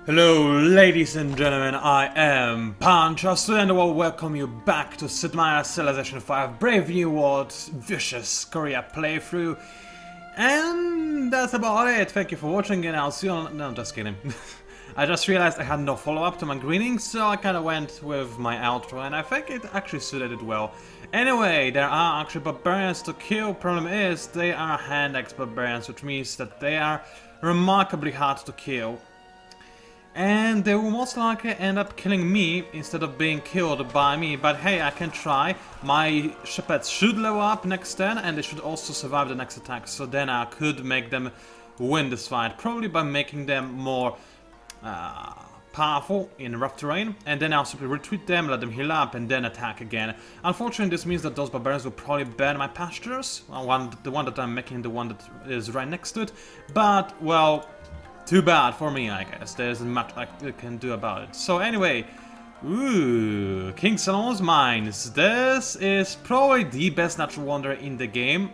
Hello ladies and gentlemen, I am PANCZASU and I will welcome you back to Sid Meier's Civilization 5 Brave New World Vicious Korea playthrough. And that's about it. Thank you for watching and I'll see you on... No, just kidding. I just realized I had no follow-up to my greetings, so I kinda went with my outro and I think it actually suited it well. Anyway, there are actually barbarians to kill. Problem is, they are hand-axe barbarians, which means that they are remarkably hard to kill. And they will most likely end up killing me instead of being killed by me, but hey, I can try. My shepherds should level up next turn and they should also survive the next attack, so then I could make them win this fight, probably by making them more powerful in rough terrain, and then I'll simply retreat them, let them heal up, and then attack again. Unfortunately, this means that those barbarians will probably burn my pastures, the one that I'm making, the one that is right next to it, but, well... too bad for me, I guess. There isn't much I can do about it. So anyway, ooh, King Solomon's Mines. This is probably the best natural wonder in the game.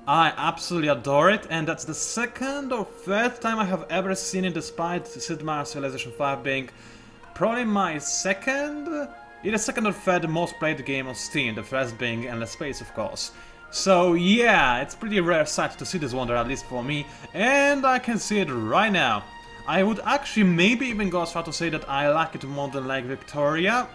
I absolutely adore it, and that's the second or third time I have ever seen it, despite Sid Meier's Civilization 5 being probably my either second or third most played game on Steam, the first being Endless Space, of course. So yeah, it's pretty rare sight to see this wonder, at least for me, and I can see it right now. I would actually maybe even go as far to say that I like it more than Lake Victoria.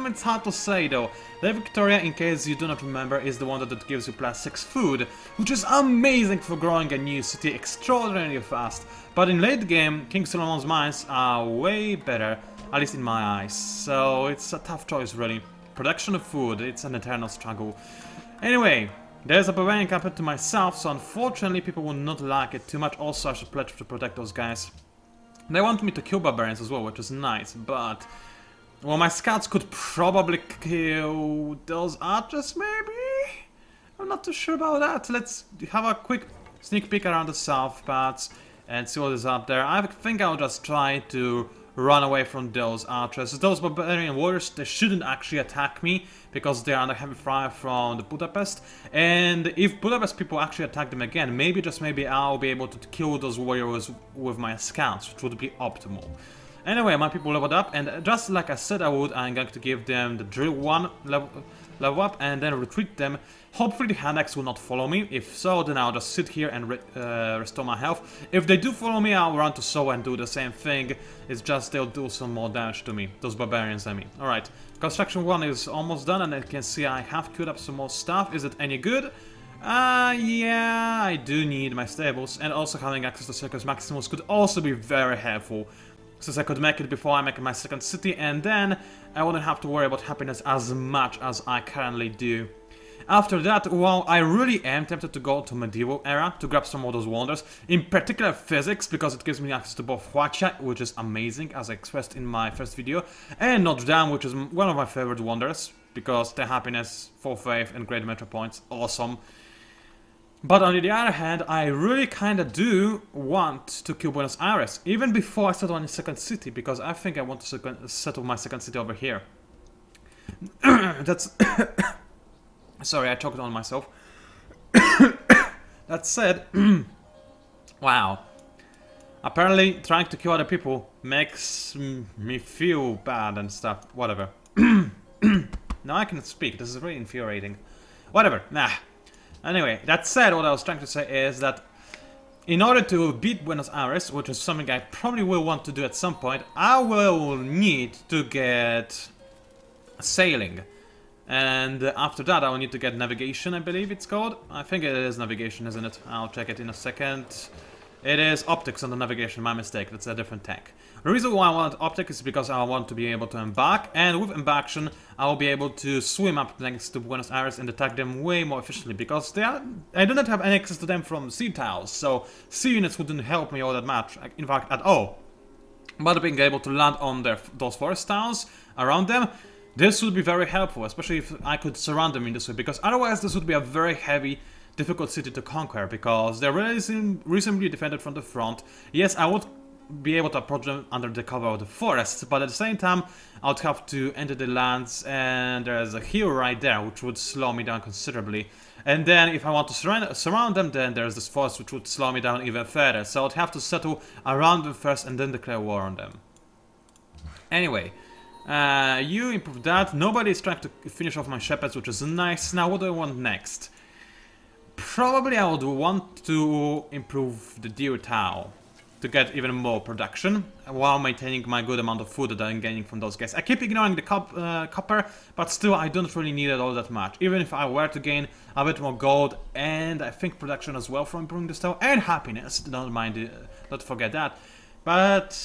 It's hard to say though. Lake Victoria, in case you do not remember, is the one that gives you +6 food, which is amazing for growing a new city extraordinarily fast. But in late game, King Solomon's Mines are way better, at least in my eyes. So it's a tough choice really. Production of food, it's an eternal struggle. Anyway. There's a barbarian compared to myself, so unfortunately people will not like it too much. Also, I should pledge to protect those guys. They want me to kill barbarians as well, which is nice, but... well, my scouts could probably kill those archers, maybe? I'm not too sure about that. Let's have a quick sneak peek around the south parts and see what is up there. I think I'll just try to run away from those archers. Those barbarian warriors, they shouldn't actually attack me because they are under heavy fire from the Budapest. And if Budapest people actually attack them again, maybe, just maybe, I'll be able to kill those warriors with my scouts, which would be optimal. Anyway, my people leveled up, and just like I said I would, I'm going to give them the drill 1 level up and then retreat them. Hopefully the hand-axe will not follow me. If so, then I'll just sit here and restore my health. If they do follow me, I'll run to Seoul and do the same thing. It's just they'll do some more damage to me. Those barbarians, I mean. Alright, construction 1 is almost done, and I can see I have queued up some more stuff. Is it any good? Yeah, I do need my stables, and also having access to Circus Maximus could also be very helpful. Since I could make it before I make my second city, and then I wouldn't have to worry about happiness as much as I currently do. After that, well, I really am tempted to go to medieval era to grab some of those wonders, in particular physics, because it gives me access to both Huacha, which is amazing, as I expressed in my first video, and Notre Dame, which is one of my favorite wonders, because the happiness, full faith, and great metro points, awesome. But on the other hand, I really kinda do want to kill Buenos Aires, even before I settle on the second city, because I think I want to settle my second city over here. That's... sorry, I choked on myself. That said, wow. Apparently, trying to kill other people makes me feel bad and stuff. Whatever. Now I can speak. This is really infuriating. Whatever. Nah. Anyway, that said, what I was trying to say is that in order to beat Buenos Aires, which is something I probably will want to do at some point, I will need to get sailing. And after that I will need to get navigation, I believe it's called. I think it is navigation, isn't it? I'll check it in a second. It is optics on the navigation, my mistake, that's a different tech. The reason why I want optics is because I want to be able to embark, and with embarkation I will be able to swim up next to Buenos Aires and attack them way more efficiently, because I do not have any access to them from sea tiles, so sea units wouldn't help me all that much, in fact at all. But being able to land on those forest tiles around them, this would be very helpful, especially if I could surround them in this way, because otherwise this would be a very heavy, difficult city to conquer, because they're reasonably defended from the front. Yes, I would be able to approach them under the cover of the forest, but at the same time I would have to enter the lands, and there's a hill right there which would slow me down considerably. And then if I want to surround them, then there's this force which would slow me down even further. So I'd have to settle around them first and then declare war on them. Anyway, you improved that. Nobody is trying to finish off my shepherds, which is nice. Now, what do I want next? Probably I would want to improve the deer towel to get even more production while maintaining my good amount of food that I'm gaining from those guys. I keep ignoring the copper, but still I don't really need it all that much. Even if I were to gain a bit more gold and I think production as well from improving this towel and happiness, don't forget that. But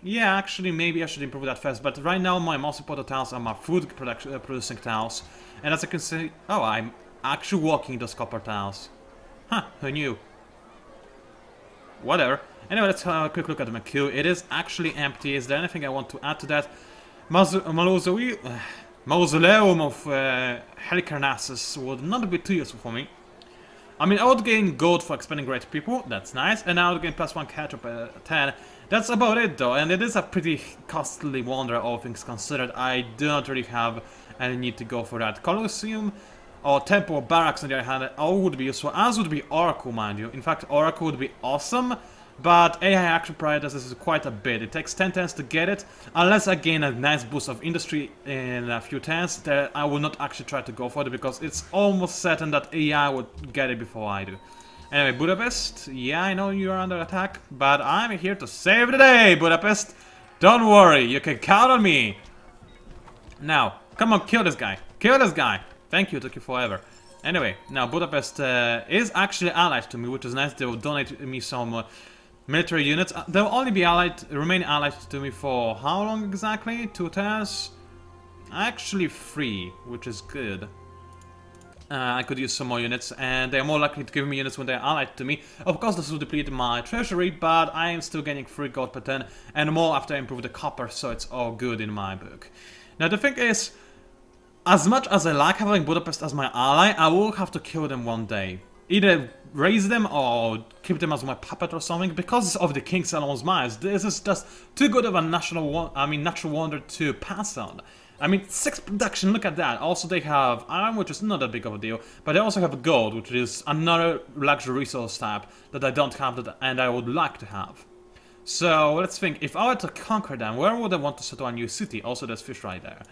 yeah, actually maybe I should improve that first. But right now my most important tiles are my food producing tiles, and as I can see, oh, I'm actually walking those copper tiles. Huh, who knew? Whatever. Anyway, let's have a quick look at my queue. It is actually empty. Is there anything I want to add to that? Mausoleum of Helicarnassus would not be too useful for me. I mean, I would gain gold for expanding great people, that's nice, and I would gain +1 catch-up at 10. That's about it though, and it is a pretty costly wonder, all things considered. I do not really have any need to go for that. Colosseum or Temple or Barracks on the other hand, all would be useful, as would be Oracle, mind you. In fact, Oracle would be awesome, but AI actually prioritizes quite a bit. It takes 10 turns to get it, unless I gain a nice boost of industry in a few turns. That I will not actually try to go for it, because it's almost certain that AI would get it before I do. Anyway, Budapest, yeah, I know you are under attack, but I'm here to save the day, Budapest! Don't worry, you can count on me! Now, come on, kill this guy! Kill this guy! Thank you, it took you forever. Anyway, now Budapest is actually allied to me, which is nice. They will donate me some military units. They'll only be remain allied to me for how long exactly? 2 turns? Actually 3, which is good. I could use some more units, and they're more likely to give me units when they're allied to me. Of course, this will deplete my treasury, but I am still gaining 3 gold per turn, and more after I improve the copper, so it's all good in my book. Now the thing is, as much as I like having Budapest as my ally, I will have to kill them one day. Either raise them or keep them as my puppet or something, because of the King Solomon's Mines. This is just too good of a natural wonder to pass on. I mean, 6 production, look at that. Also, they have iron, which is not that big of a deal, but they also have gold, which is another luxury resource type that I don't have and I would like to have. So, let's think. If I were to conquer them, where would I want to settle a new city? Also, there's fish right there.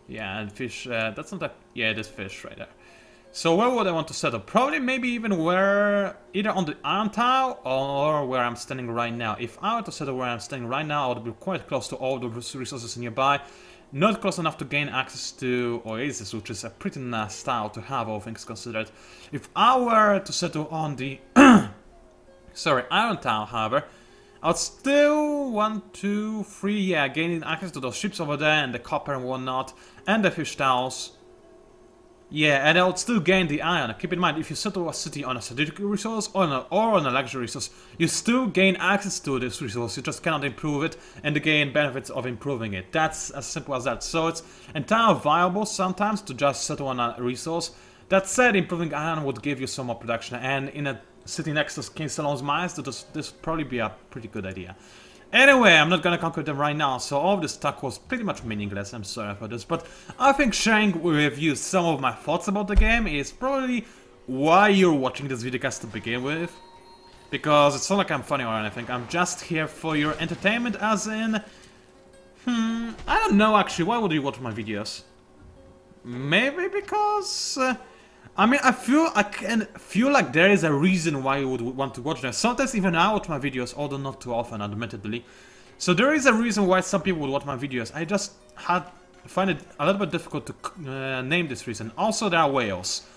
Yeah, and fish, that's not that... Yeah, there's fish right there. So where would I want to settle? Probably maybe even where... either on the Iron Tile or where I'm standing right now. If I were to settle where I'm standing right now, I would be quite close to all the resources nearby. Not close enough to gain access to Oasis, which is a pretty nice tile to have, all things considered. If I were to settle on the... sorry, Iron Tile, however, I would still 1, 2, 3, yeah, gaining access to those ships over there and the copper and whatnot, and the fish tiles. Yeah, and I would still gain the iron. Keep in mind, if you settle a city on a strategic resource or on a luxury resource, you still gain access to this resource, you just cannot improve it and gain benefits of improving it. That's as simple as that. So it's entirely viable sometimes to just settle on a resource. That said, improving iron would give you some more production, and in a city next to King Solomon's Mines, this would probably be a pretty good idea. Anyway, I'm not gonna conquer them right now, so all of this talk was pretty much meaningless, I'm sorry for this, but I think sharing with you some of my thoughts about the game is probably why you're watching this videocast to begin with. Because it's not like I'm funny or anything, I'm just here for your entertainment, as in... I don't know actually, why would you watch my videos? Maybe because... I mean, I can feel like there is a reason why you would want to watch them. Sometimes even I watch my videos, although not too often, admittedly. So there is a reason why some people would watch my videos. I just find it a little bit difficult to name this reason. Also, there are whales.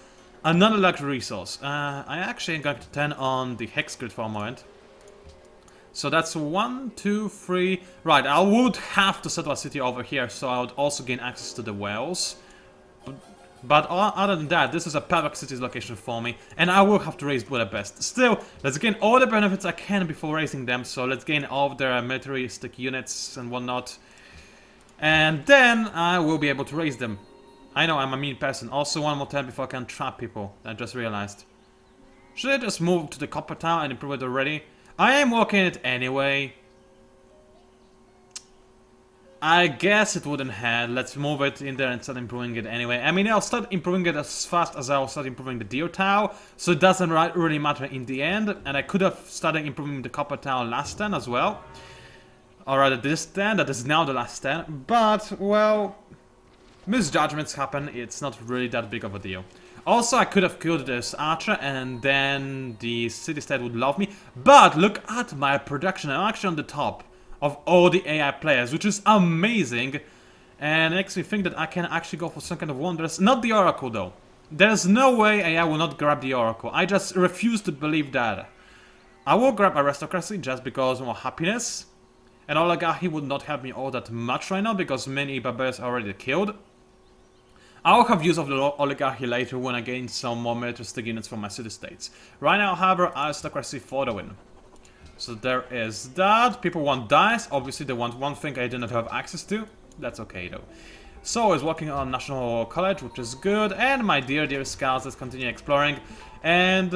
Another luxury resource. I actually am going to turn on the hex grid for a moment. So that's 1, 2, 3... Right, I would have to settle a city over here, so I would also gain access to the whales. But other than that, this is a perfect city's location for me, and I will have to raise Budapest. Still, let's gain all the benefits I can before raising them, so let's gain all of their militaristic units and whatnot. And then I will be able to raise them. I know, I'm a mean person. Also, one more time before I can trap people, I just realized. Should I just move to the copper tower and improve it already? I am working it anyway. I guess it wouldn't hurt. Let's move it in there and start improving it anyway. I mean, I'll start improving it as fast as I'll start improving the deer tower, so it doesn't really matter in the end. And I could have started improving the copper tower last time as well. Or rather this turn, that is now the last turn. But, well, misjudgments happen, it's not really that big of a deal. Also, I could have killed this archer and then the city-state would love me. But look at my production, I'm actually on the top of all the AI players, which is amazing. And it makes me think that I can actually go for some kind of wonders. Not the Oracle though. There's no way AI will not grab the Oracle. I just refuse to believe that. I will grab Aristocracy just because more happiness. And Oligarchy would not help me all that much right now because many barbarians are already killed. I'll have use of the Oligarchy later when I gain some more militaristic units from my city-states. Right now, however, Aristocracy for the win. So there is that. People want dice. Obviously, they want one thing I did not have access to. That's okay though. So I was working on National College, which is good. And my dear scouts, let's continue exploring. And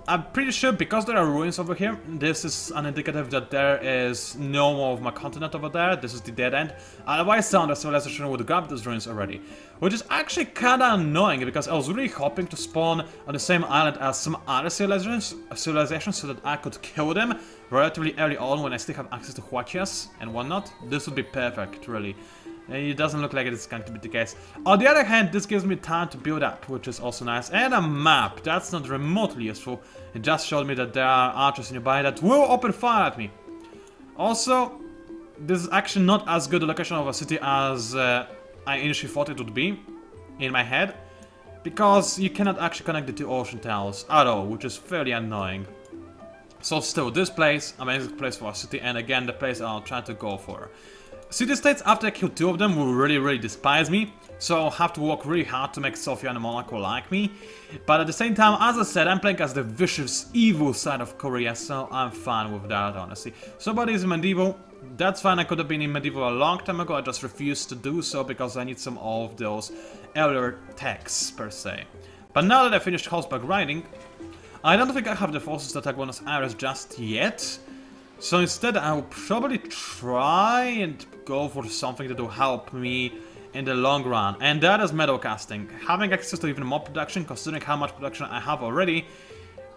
I'm pretty sure because there are ruins over here, this is an indicative that there is no more of my continent over there. This is the dead end. Otherwise, some other civilization would grab those ruins already. Which is actually kinda annoying because I was really hoping to spawn on the same island as some other civilizations so that I could kill them relatively early on when I still have access to Huachias and whatnot. This would be perfect, really. It doesn't look like it is going to be the case. On the other hand, this gives me time to build up, which is also nice. And a map, that's not remotely useful. It just showed me that there are archers nearby that will open fire at me. Also, this is actually not as good a location of a city as I initially thought it would be in my head. Because you cannot actually connect the two ocean towers at all, which is fairly annoying. So still, this place, amazing place for a city, and again, the place I'll try to go for. City-states, after I kill two of them, will really despise me, so I'll have to work really hard to make Sofia and Monaco like me. But at the same time, as I said, I'm playing as the vicious, evil side of Korea, so I'm fine with that, honestly. Somebody is in medieval, that's fine, I could have been in medieval a long time ago, I just refused to do so because I need some of those earlier techs, per se. But now that I finished horseback riding, I don't think I have the forces to attack Buenos Aires just yet. So instead, I will probably try and go for something that will help me in the long run. And that is metal casting. Having access to even more production, considering how much production I have already,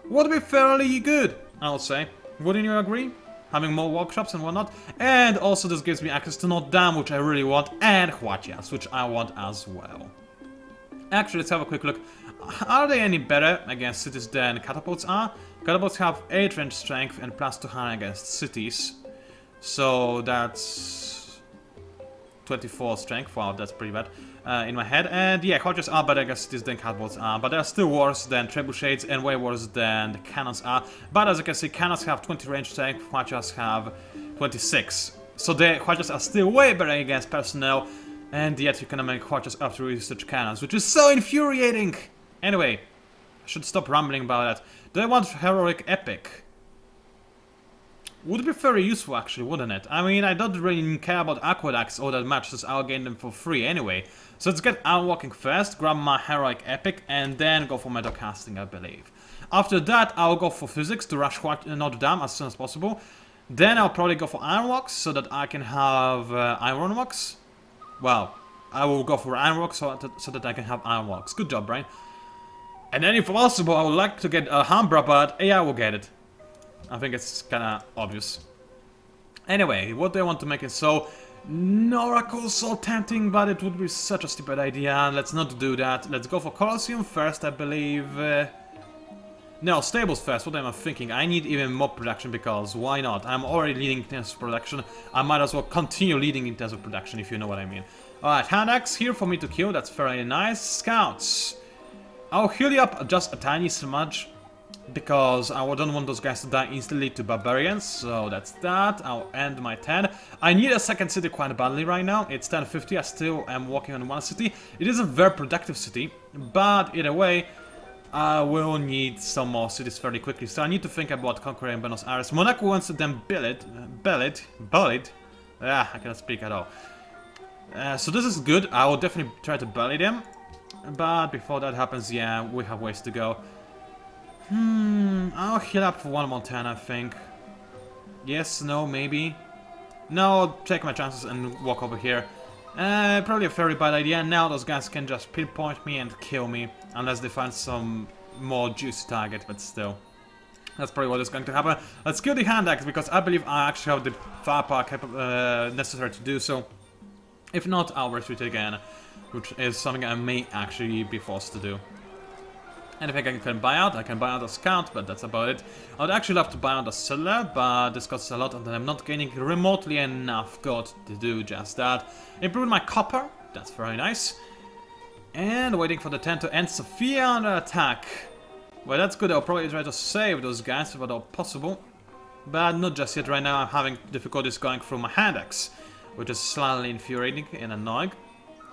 would be fairly good, I would say. Wouldn't you agree? Having more workshops and whatnot. And also this gives me access to Notre Dame, which I really want, and Huachias, which I want as well. Actually, let's have a quick look. Are they any better against cities than catapults are? Catapults have 8 range strength and plus 200 against cities. So that's 24 strength. Wow, that's pretty bad in my head. And yeah, Huachias are better against cities than catapults are, but they're still worse than trebuchets and way worse than the cannons are. But as you can see, cannons have 20 range strength, Huachias have 26. So the Huachias are still way better against personnel, and yet you can make Huachias after research cannons, which is so infuriating! Anyway, I should stop rambling about that. Do I want heroic epic? Would be very useful actually, wouldn't it? I mean, I don't really care about aqueducts all that much, since I'll gain them for free anyway. So let's get Ironwalking first, grab my heroic epic, and then go for metal casting, I believe. After that, I'll go for physics to rush Notre Dame as soon as possible. Then I'll probably go for Ironworks so that I can have Ironworks. Well, I will go for Ironworks so that I can have Ironworks. Good job, Brian. And then if possible, I would like to get Alhambra, but AI will get it. I think it's kinda obvious. Anyway, what do I want to make it so? Oracle so tempting, but it would be such a stupid idea. Let's not do that. Let's go for Colosseum first, I believe. No, stables first. What am I thinking? I need even more production because why not? I'm already leading intensive production. I might as well continue leading intensive production, if you know what I mean. Alright, hand axe here for me to kill. That's very nice. Scouts. I'll heal you up just a tiny smudge, because I don't want those guys to die instantly to barbarians, so that's that. I'll end my 10. I need a second city quite badly right now. It's 1050, I still am working on one city. It is a very productive city, but either way, I will need some more cities fairly quickly, so I need to think about conquering Buenos Aires. Monaco wants to then build it. Ah, I cannot speak at all. So this is good. I will definitely try to bully them. But before that happens, yeah, we have ways to go. I'll heal up for one more turn, I think. Yes, no, maybe. No, I'll take my chances and walk over here. Probably a very bad idea. Now those guys can just pinpoint me and kill me. Unless they find some more juicy target, but still. That's probably what is going to happen. Let's kill the hand axe because I believe I actually have the firepower necessary to do so. If not, I'll retreat again, which is something I may actually be forced to do. Anything I can buy out, I can buy out a scout, but that's about it. I would actually love to buy out a settler, but this costs a lot and I'm not gaining remotely enough gold to do just that. Improving my copper, that's very nice. And waiting for the 10 to end Sophia under attack. Well, that's good, I'll probably try to save those guys if at all possible. But not just yet, right now I'm having difficulties going through my hand axe, which is slightly infuriating and annoying.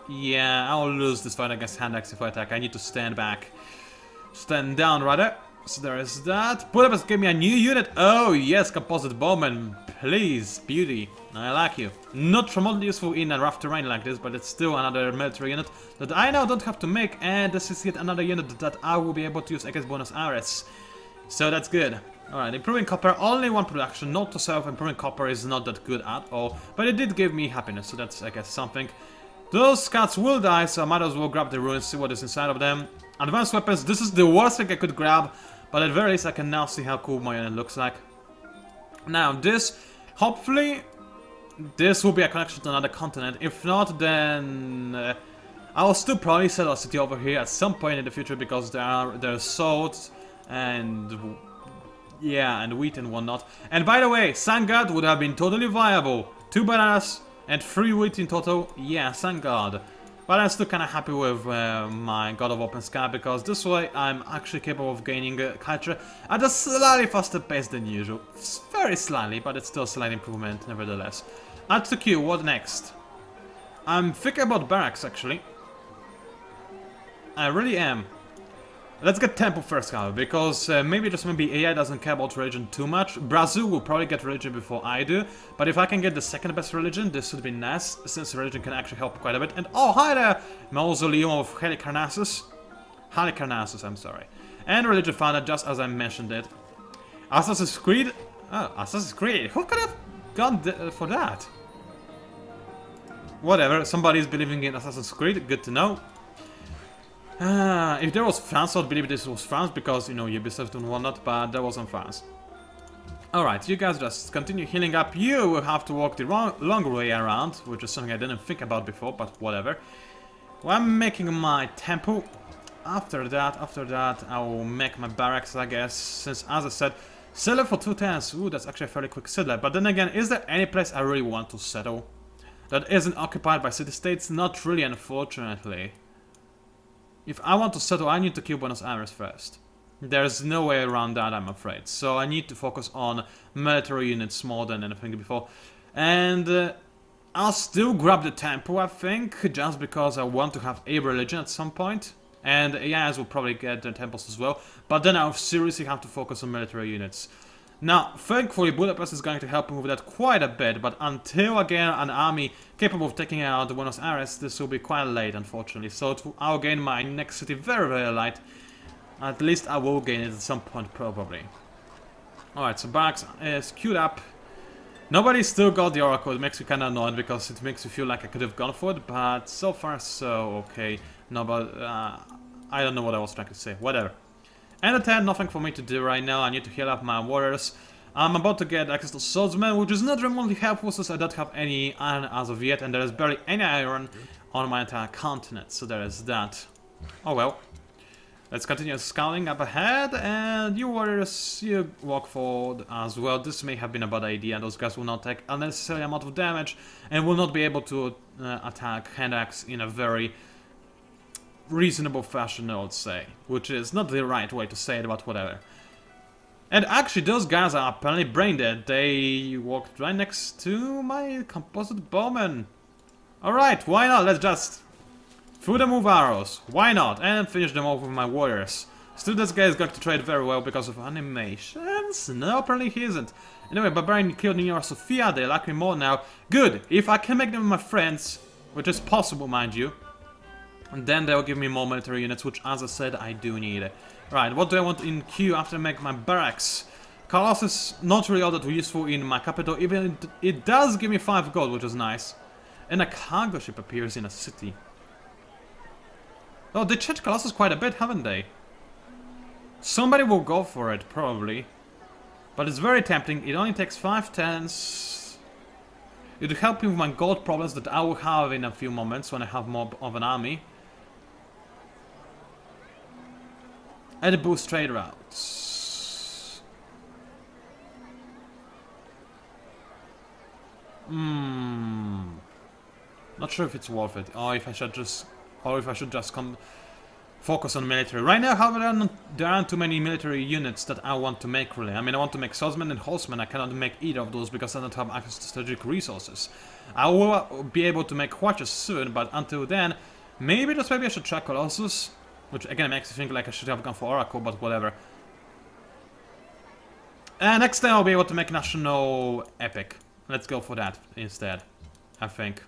Yeah, I'll lose this fight against hand axe if I attack, I need to stand back. Stand down, rather. So there is that. Budapest gave me a new unit. Oh, yes, composite bowman. Please, beauty. I like you. Not remotely useful in a rough terrain like this, but it's still another military unit that I now don't have to make. And this is yet another unit that I will be able to use against Buenos Aires. So that's good. Alright, improving copper, only one production. Note to self, improving copper is not that good at all. But it did give me happiness, so that's, I guess, something. Those scouts will die, so I might as well grab the ruins, see what is inside of them. Advanced weapons, this is the worst thing I could grab, but at very least I can now see how cool my unit looks like. Now this, hopefully, this will be a connection to another continent. If not, then I'll still probably settle a city over here at some point in the future because there's salt and yeah, and wheat and whatnot. And by the way, Sangard would have been totally viable. 2 bananas and 3 wheat in total. Yeah, Sangard. But I'm still kind of happy with my God of Open Sky because this way I'm actually capable of gaining culture at a slightly faster pace than usual. It's very slightly, but it's still a slight improvement nevertheless. Add to queue, what next? I'm thinking about barracks actually. I really am. Let's get tempo first, however, because maybe AI doesn't care about religion too much. Brazil will probably get religion before I do, but if I can get the second best religion, this would be nice, since religion can actually help quite a bit. And oh, hi there! Mausoleum of Halicarnassus. Halicarnassus, I'm sorry. And religion founded just as I mentioned it. Assassin's Creed? Oh, Assassin's Creed. Who could have gone for that? Whatever, somebody's believing in Assassin's Creed, good to know. If there was France, I'd believe this was France because, you know, Ubisoft and whatnot, but there wasn't France. Alright, you guys just continue healing up. You will have to walk the long way around, which is something I didn't think about before, but whatever. Well, I'm making my temple. After that, I will make my barracks, I guess, since, as I said, settler for 2 turns. Ooh, that's actually a fairly quick settler. But then again, is there any place I really want to settle that isn't occupied by city-states? Not really, unfortunately. If I want to settle, I need to kill Buenos Aires first. There's no way around that, I'm afraid. So I need to focus on military units more than anything before. And I'll still grab the temple, I think, just because I want to have a religion at some point. And AIs will probably get their temples as well. But then I'll seriously have to focus on military units. Now, thankfully, Budapest is going to help me with that quite a bit, but until I get an army capable of taking out Buenos Aires, this will be quite late, unfortunately. So I'll gain my next city very, very late. At least I will gain it at some point, probably. Alright, so barracks is queued up. Nobody still got the Oracle. It makes me kind of annoyed because it makes me feel like I could have gone for it, but so far so okay. No, but I don't know what I was trying to say. Whatever. And at 10, nothing for me to do right now. I need to heal up my warriors. I'm about to get access to swordsmen, which is not remotely helpful since I don't have any iron as of yet, and there is barely any iron on my entire continent, so there is that. Oh well. Let's continue scouting up ahead, and you warriors, you walk forward as well. This may have been a bad idea. Those guys will not take unnecessary amount of damage, and will not be able to attack hand axe in a very reasonable fashion, I would say, which is not the right way to say it, but whatever. And actually, those guys are apparently brain dead. They walked right next to my composite bowman. Alright, why not? Let's just through them with arrows. Why not? And finish them off with my warriors. Still, this guy is going to trade very well because of animations. No, apparently he isn't. Anyway, Barbarian killed Nina Sophia. They like me more now. Good. If I can make them my friends, which is possible, mind you, and then they'll give me more military units, which, as I said, I do need. Right, what do I want in queue after I make my barracks? Carlos is not really all that useful in my capital, even it does give me 5 gold, which is nice. And a cargo ship appears in a city. Oh, they changed Colossus quite a bit, haven't they? Somebody will go for it, probably. But it's very tempting. It only takes 5 turns. It will help me with my gold problems that I will have in a few moments when I have more of an army. And boost trade routes. Not sure if it's worth it, or if I should just focus on military. Right now, however, there aren't too many military units that I want to make, really. I mean, I want to make swordsmen and horsemen. I cannot make either of those because I don't have access to strategic resources. I will be able to make watches soon, but until then, maybe I should try Colossus, which again makes me think like I should have gone for Oracle, but whatever. And next time I'll be able to make National Epic. Let's go for that instead, I think.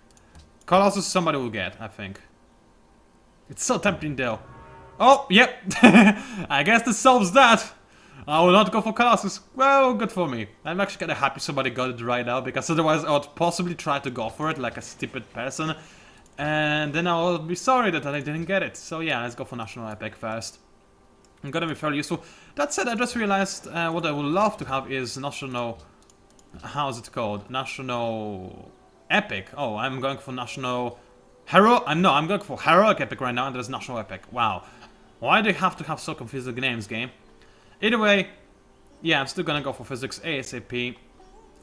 Colossus somebody will get, I think. It's so tempting though. Oh, yep. I guess this solves that. I will not go for Colossus. Well, good for me. I'm actually kind of happy somebody got it right now, because otherwise I would possibly try to go for it like a stupid person. And then I will be sorry that I didn't get it. So yeah, let's go for National Epic first. I'm gonna be fairly useful. That said, I just realized what I would love to have is National... How is it called? National... Epic. Oh, I'm going for National... Hero? I'm going for Heroic Epic right now, and there's National Epic. Wow. Why do you have to have so confusing names, game? Either way, yeah, I'm still gonna go for Physics ASAP.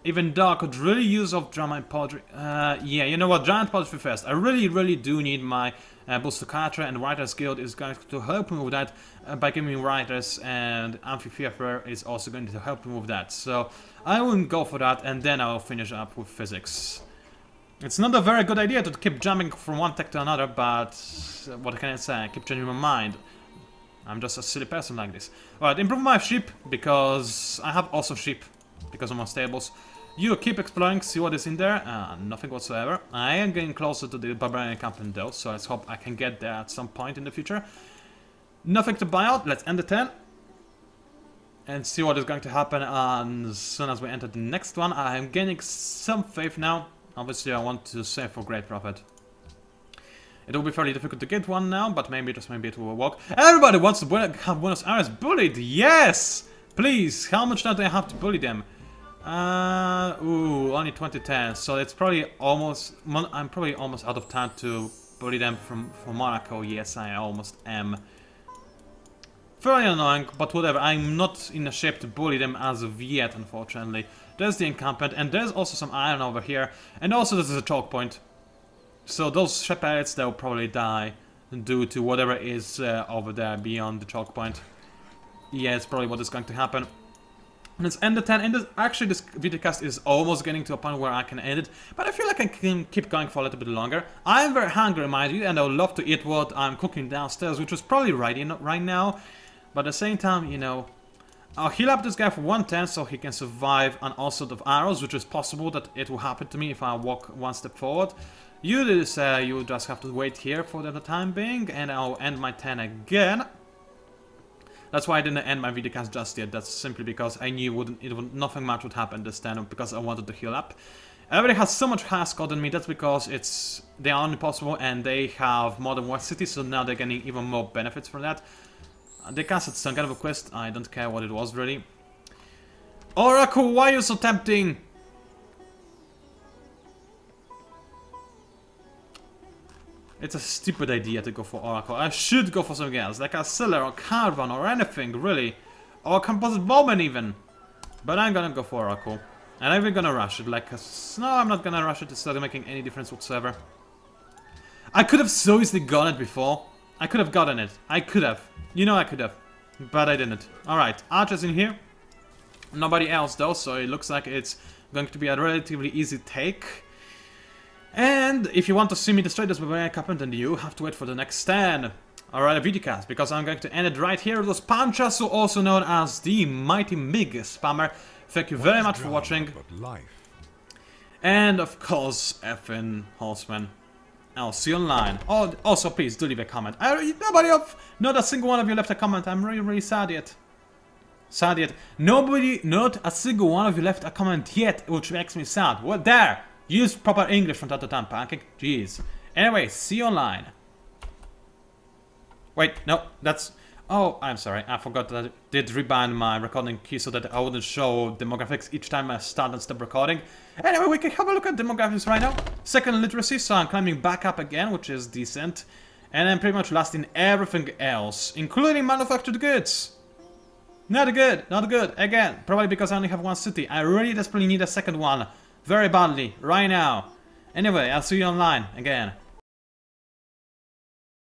Even though I could really use of drama and poetry. Yeah, you know what? Giant poetry first. I really do need my boost to Character, and Writers Guild is going to help me with that by giving me writers, and Amphitheater is also going to help me with that. So I will go for that, and then I'll finish up with Physics. It's not a very good idea to keep jumping from one tech to another, but what can I say? I keep changing my mind. I'm just a silly person like this. Alright, improve my sheep, because I have also sheep, because of my stables. You keep exploring, see what is in there. Nothing whatsoever. I am getting closer to the barbarian encampment though, so let's hope I can get there at some point in the future. Nothing to buy out, let's end the turn. And see what is going to happen as soon as we enter the next one. I am gaining some faith now. Obviously I want to save for great profit. It will be fairly difficult to get one now, but maybe, just maybe it will work. Everybody wants to have Buenos Aires bullied! Yes! Please, how much time do I have to bully them? Ooh, only 2010, so it's probably almost... I'm probably almost out of time to bully them from Monaco. Yes, I almost am. Very annoying, but whatever. I'm not in a shape to bully them as of yet, unfortunately. There's the encampment, and there's also some iron over here. And also there's a choke point. So those shepherds, they'll probably die due to whatever is over there beyond the choke point. Yeah, it's probably what is going to happen. Let's end the 10. And actually, this videocast is almost getting to a point where I can end it. But I feel like I can keep going for a little bit longer. I am very hungry, mind you, and I would love to eat what I'm cooking downstairs, which is probably right now. But at the same time, you know, I'll heal up this guy for 110 so he can survive an onslaught of arrows, which is possible that it will happen to me if I walk one step forward. You just have to wait here for the time being, and I'll end my 10 again. That's why I didn't end my videocast just yet. That's simply because I knew nothing much would happen this time, because I wanted to heal up. Everybody has so much higher score than me. That's because they are only possible, and they have Modern War City, so now they're getting even more benefits from that. They casted some kind of a quest. I don't care what it was, really. Oracle, why are you so tempting? It's a stupid idea to go for Oracle. I should go for something else, like a Seller or Caravan or anything, really. Or a Composite Bowman even. But I'm gonna go for Oracle. And I'm even gonna rush it, like a... No, I'm not gonna rush it, it's not making any difference whatsoever. I could have so easily gotten it before. I could have gotten it. I could have. You know I could have. But I didn't. Alright, archers in here. Nobody else though, so it looks like it's going to be a relatively easy take. And if you want to see me destroy this barbarian encampment, then you have to wait for the next stand. Alright, a videocast, because I'm going to end it right here. It was PANCZASU, also known as the Mighty Mig Spammer. Thank you very much for watching. And of course, effing Horseman. I'll see you online. Oh, also, please do leave a comment. Not a single one of you left a comment. I'm really sad yet. Not a single one of you left a comment yet, which makes me sad. Well, there! Use proper English from time to time, Pancake. Jeez. Anyway, see you online. Wait, no, that's... Oh, I'm sorry, I forgot that I did rebind my recording key so that I wouldn't show demographics each time I start and stop recording. Anyway, we can have a look at demographics right now. Second literacy, so I'm climbing back up again, which is decent. And then pretty much last in everything else, including manufactured goods. Not good, not good. Again, probably because I only have one city. I really desperately need a second one. Very badly, right now. Anyway, I'll see you online again.